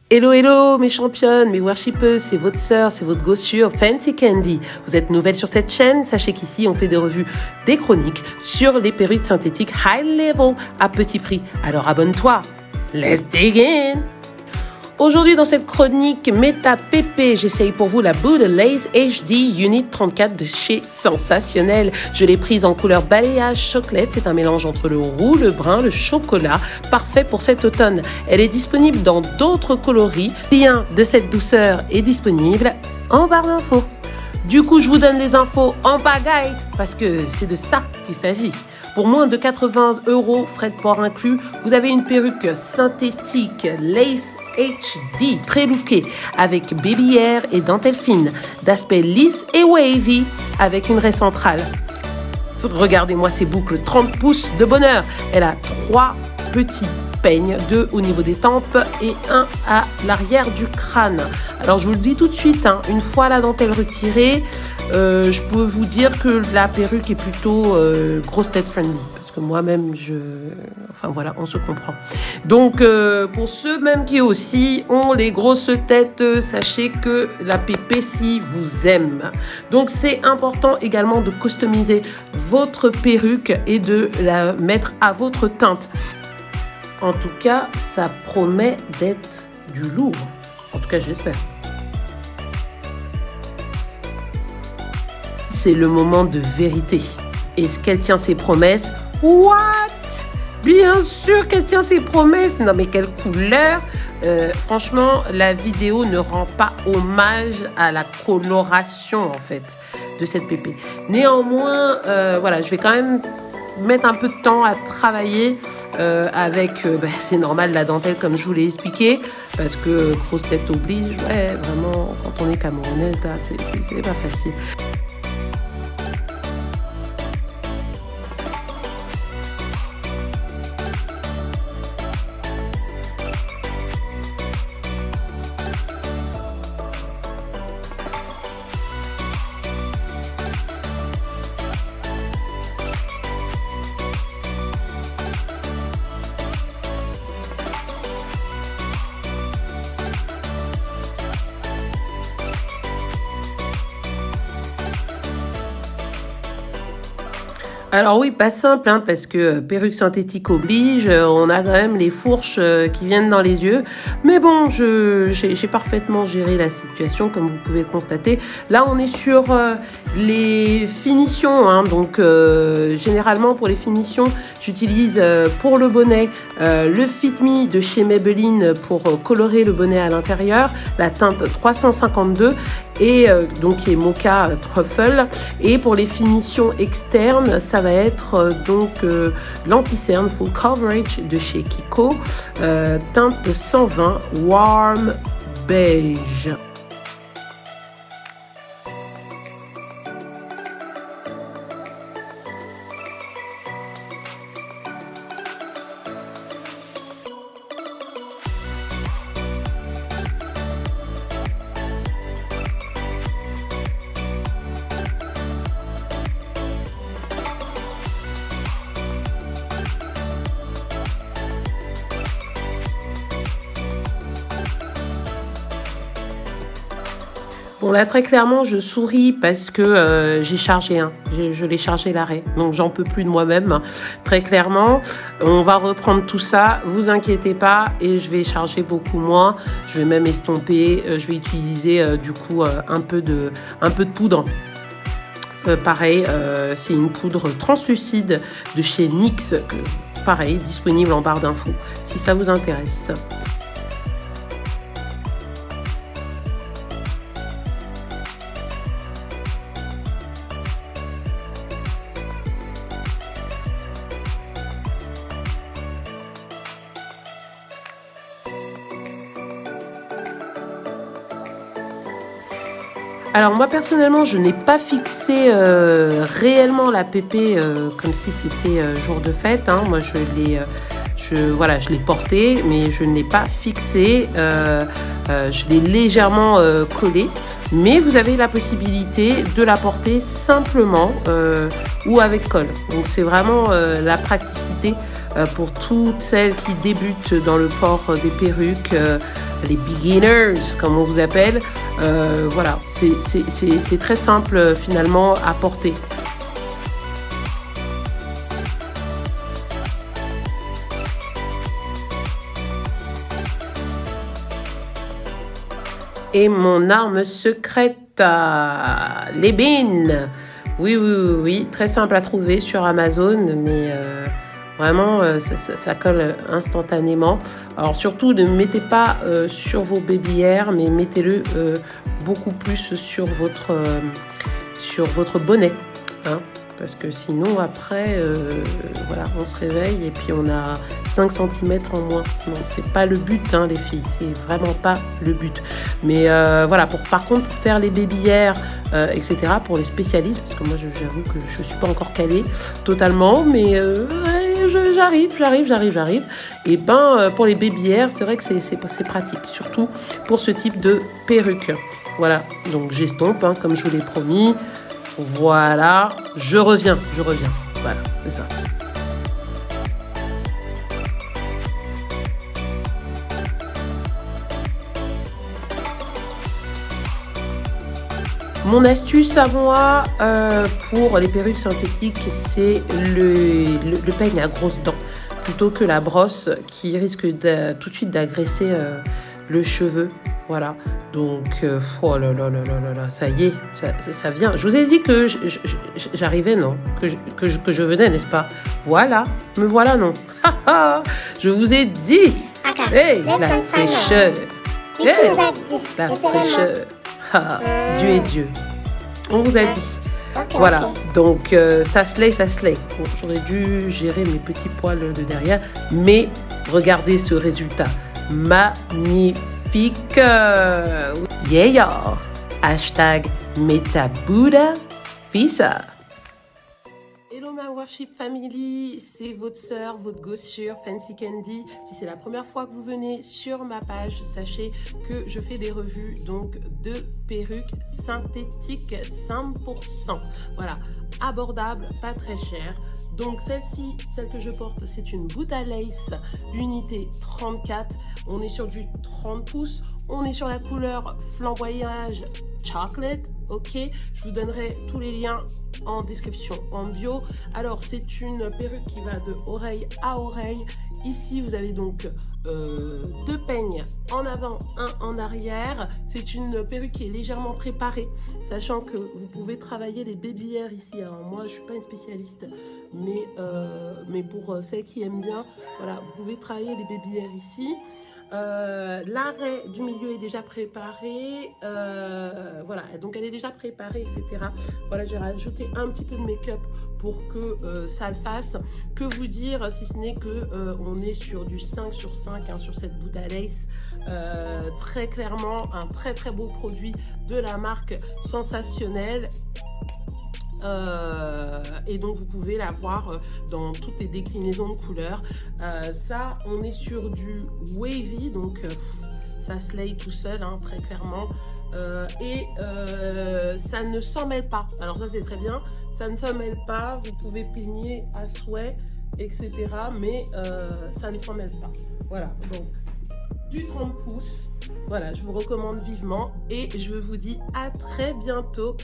Hello, hello, mes championnes, mes worshipeuses, c'est votre sœur, c'est votre gossure, Fancy Candy. Vous êtes nouvelle sur cette chaîne, sachez qu'ici, on fait des revues, des chroniques sur les perruques synthétiques high level à petit prix. Alors abonne-toi, let's dig in! Aujourd'hui, dans cette chronique Meta PP, j'essaye pour vous la Buddha Lace HD Unit 34 de chez Sensationnel. Je l'ai prise en couleur balayage chocolate. C'est un mélange entre le roux, le brun, le chocolat. Parfait pour cet automne. Elle est disponible dans d'autres coloris. Le lien de cette douceur est disponible en barre d'infos. Du coup, je vous donne les infos en pagaille parce que c'est de ça qu'il s'agit. Pour moins de 80 €, frais de port inclus, vous avez une perruque synthétique Lace HD, pré-lookée avec baby hair et dentelle fine, d'aspect lisse et wavy avec une raie centrale. Regardez-moi ces boucles 30 pouces de bonheur. Elle a 3 petits peignes, 2 au niveau des tempes et 1 à l'arrière du crâne. Alors je vous le dis tout de suite, une fois la dentelle retirée, je peux vous dire que la perruque est plutôt grosse tête friendly. Moi-même, enfin voilà, on se comprend. Donc, pour ceux même qui aussi ont les grosses têtes, sachez que la PPC vous aime. Donc, c'est important également de customiser votre perruque et de la mettre à votre teinte. En tout cas, ça promet d'être du lourd. En tout cas, j'espère. C'est le moment de vérité. Est-ce qu'elle tient ses promesses? What? Bien sûr qu'elle tient ses promesses. Non mais quelle couleur! Franchement, la vidéo ne rend pas hommage à la coloration en fait de cette pépé. Néanmoins, voilà, je vais quand même mettre un peu de temps à travailler avec, c'est normal, la dentelle comme je vous l'ai expliqué, parce que grosse tête oblige. Ouais, vraiment, quand on est camerounaise là, c'est pas facile. Alors oui, pas simple, parce que perruque synthétique oblige, on a quand même les fourches qui viennent dans les yeux. Mais bon, j'ai parfaitement géré la situation, comme vous pouvez le constater. Là, on est sur les finitions. Donc, généralement, pour les finitions, j'utilise pour le bonnet le Fit Me de chez Maybelline pour colorer le bonnet à l'intérieur, la teinte 352. Et donc qui est Mocha Truffle. Et pour les finitions externes, ça va être donc l'anti-cerne Full Coverage de chez Kiko, teinte 120 Warm Beige. Bon là très clairement je souris parce que j'ai chargé je l'ai chargé l'arrêt, donc j'en peux plus de moi-même. Très clairement, on va reprendre tout ça, vous inquiétez pas, et je vais charger beaucoup moins. Je vais même estomper, je vais utiliser du coup un peu de poudre. Pareil, c'est une poudre translucide de chez NYX, pareil, disponible en barre d'infos si ça vous intéresse. Alors moi personnellement je n'ai pas fixé réellement la pépé comme si c'était jour de fête. Moi je l'ai portée mais je ne l'ai pas fixé. Je l'ai légèrement collée. Mais vous avez la possibilité de la porter simplement ou avec colle. Donc c'est vraiment la praticité pour toutes celles qui débutent dans le port des perruques. les beginners, comme on vous appelle. Voilà, c'est très simple finalement à porter. Et mon arme secrète, les beans. Oui, très simple à trouver sur Amazon, mais vraiment, ça colle instantanément. Alors surtout, ne mettez pas sur vos baby hairs, mais mettez-le beaucoup plus sur votre bonnet. Hein, parce que sinon, après, voilà, on se réveille et puis on a 5 cm en moins. Non, c'est pas le but, hein, les filles. C'est vraiment pas le but. Mais voilà, par contre, pour faire les baby hairs, etc., pour les spécialistes, parce que moi, j'avoue que je suis pas encore calée totalement, mais j'arrive. Et pour les baby hairs, c'est vrai que c'est pratique, surtout pour ce type de perruque. Voilà, donc j'estompe, hein, comme je vous l'ai promis. Voilà, je reviens. Voilà, c'est ça. Mon astuce à moi pour les perruques synthétiques, c'est le peigne à grosses dents plutôt que la brosse qui risque tout de suite d'agresser le cheveu. Voilà, donc oh là là, ça y est, ça vient. Je vous ai dit que j'arrivais, non? Que je venais, n'est-ce pas? Voilà, me voilà, non? Je vous ai dit. Hey, la fraîcheur. Hey, la fraîcheur. Dieu est Dieu. On vous a dit. Voilà, donc ça se lait. Bon, j'aurais dû gérer mes petits poils de derrière, mais regardez ce résultat magnifique. Yeah. Hashtag Metabuda Fisa. Hello ma worship family, c'est votre sœur, votre gossure Fancy Candy. Si c'est la première fois que vous venez sur ma page, sachez que je fais des revues donc de perruques synthétiques 100%. Voilà, abordable, pas très cher. Donc celle-ci, celle que je porte, c'est une boot à lace, unité 34. On est sur du 30 pouces. On est sur la couleur flamboyage chocolate. Ok, je vous donnerai tous les liens en description, en bio. Alors c'est une perruque qui va de oreille à oreille. Ici vous avez donc deux peignes en avant, un en arrière. C'est une perruque qui est légèrement préparée, sachant que vous pouvez travailler les baby hairs ici. Alors moi je suis pas une spécialiste, mais pour celles qui aiment bien, voilà, vous pouvez travailler les baby hairs ici. L'arrêt du milieu est déjà préparé, voilà, donc elle est déjà préparée, etc. Voilà, j'ai rajouté un petit peu de make-up pour que ça le fasse. Que vous dire si ce n'est que on est sur du 5 sur 5 hein, sur cette boot à lace. Très clairement un très beau produit de la marque Sensationnel. Et donc vous pouvez l'avoir dans toutes les déclinaisons de couleurs. Ça, on est sur du wavy, donc ça se lay tout seul, hein, très clairement. Ça ne s'en mêle pas. Alors ça c'est très bien, ça ne s'en mêle pas. Vous pouvez peigner à souhait, etc. Mais ça ne s'en mêle pas. Voilà, donc du 30 pouces. Voilà, je vous recommande vivement et je vous dis à très bientôt.